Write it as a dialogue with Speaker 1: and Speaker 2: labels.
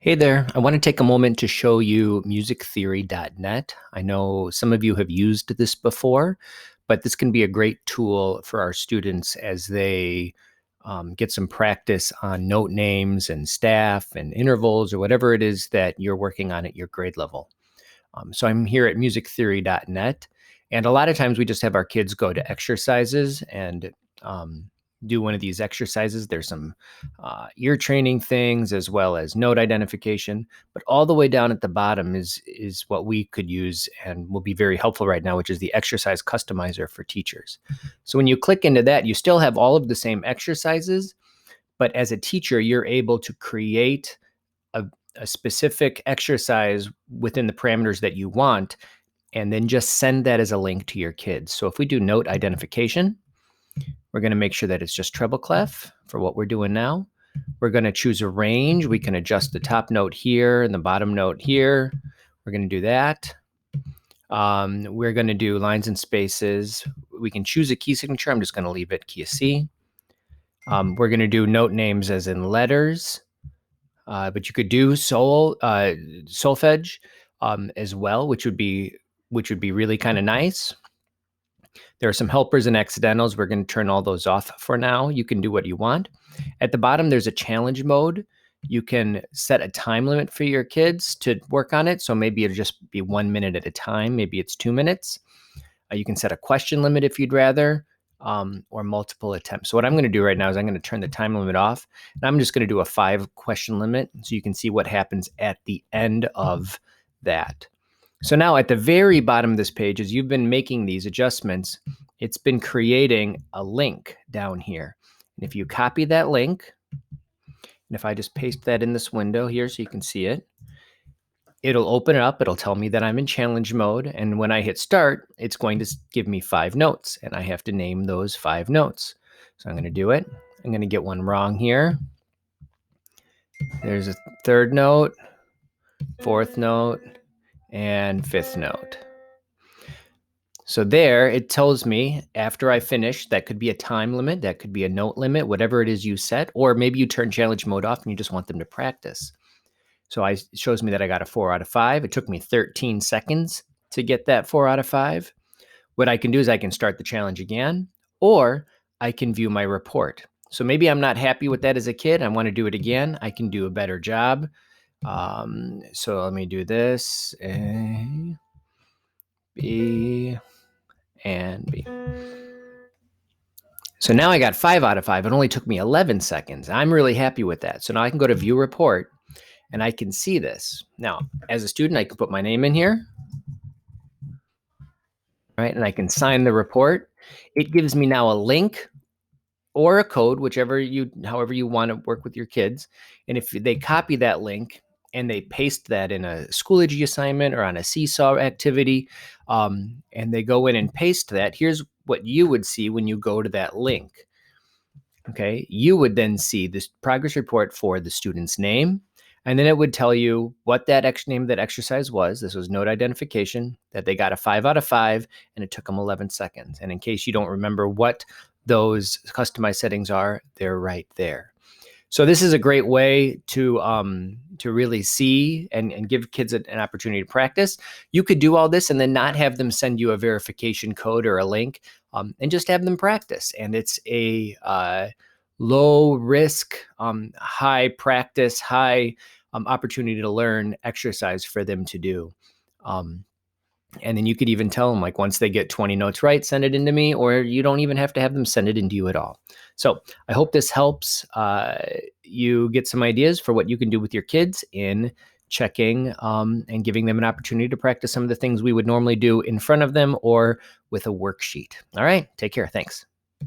Speaker 1: Hey there, I want to take a moment to show you musictheory.net. I know some of you have used this before, but this can be a great tool for our students as they get some practice on note names and staff and intervals or whatever it is that you're working on at your grade level. So I'm here at musictheory.net, and a lot of times we just have our kids go to exercises and do one of these exercises. There's some ear training things as well as note identification, but all the way down at the bottom is what we could use and will be very helpful right now, which is the Excercise Customizer for teachers. So when you click into that, you still have all of the same exercises, but as a teacher, you're able to create a specific exercise within the parameters that you want, and then just send that as a link to your kids. So if we do note identification, we're going to make sure that it's just treble clef for what we're doing now. We're going to choose a range. We can adjust the top note here and the bottom note here. We're going to do that. We're going to do lines and spaces. We can choose a key signature. I'm just going to leave it key C. We're going to do note names as in letters. But you could do solfege as well, which would be really kind of nice. There are some helpers and accidentals. We're going to turn all those off for now. You can do what you want. At the bottom, there's a challenge mode. You can set a time limit for your kids to work on it. So maybe it'll just be 1 minute at a time. Maybe it's 2 minutes. You can set a question limit if you'd rather. Or multiple attempts. So what I'm going to do right now is I'm going to turn the time limit off, and I'm just going to do a 5 question limit so you can see what happens at the end of that. So now at the very bottom of this page, as you've been making these adjustments, it's been creating a link down here. And if you copy that link, and if I just paste that in this window here so you can see it, it'll open it up. It'll tell me that I'm in challenge mode. And when I hit start, it's going to give me 5 notes, and I have to name those 5 notes. So I'm going to do it. I'm going to get one wrong here. There's a 3rd note, 4th note, and 5th note. So there it tells me after I finish, that could be a time limit, that could be a note limit, whatever it is you set, or maybe you turn challenge mode off and you just want them to practice. So it shows me that I got a 4 out of 5. It took me 13 seconds to get that 4 out of 5. What I can do is I can start the challenge again, or I can view my report. So maybe I'm not happy with that as a kid. I want to do it again. I can do a better job. So let me do this. A, B, and B. So now I got 5 out of 5. It only took me 11 seconds. I'm really happy with that. So now I can go to view report, and I can see this. Now, as a student, I can put my name in here, right? And I can sign the report. It gives me now a link or a code, however you want to work with your kids. And if they copy that link and they paste that in a Schoology assignment or on a Seesaw activity, and they go in and paste that, here's what you would see when you go to that link. Okay, you would then see this progress report for the student's name, and then it would tell you what that name of that exercise was. This was note identification, that they got a 5 out of 5, and it took them 11 seconds. And in case you don't remember what those customized settings are, they're right there. So this is a great way to really see and give kids an opportunity to practice. You could do all this and then not have them send you a verification code or a link, and just have them practice. And it's a low risk, high practice, high opportunity to learn exercise for them to do. And then you could even tell them, like, once they get 20 notes right, send it into me, or you don't even have to have them send it into you at all. So I hope this helps you get some ideas for what you can do with your kids in checking and giving them an opportunity to practice some of the things we would normally do in front of them or with a worksheet. All right, take care. Thanks.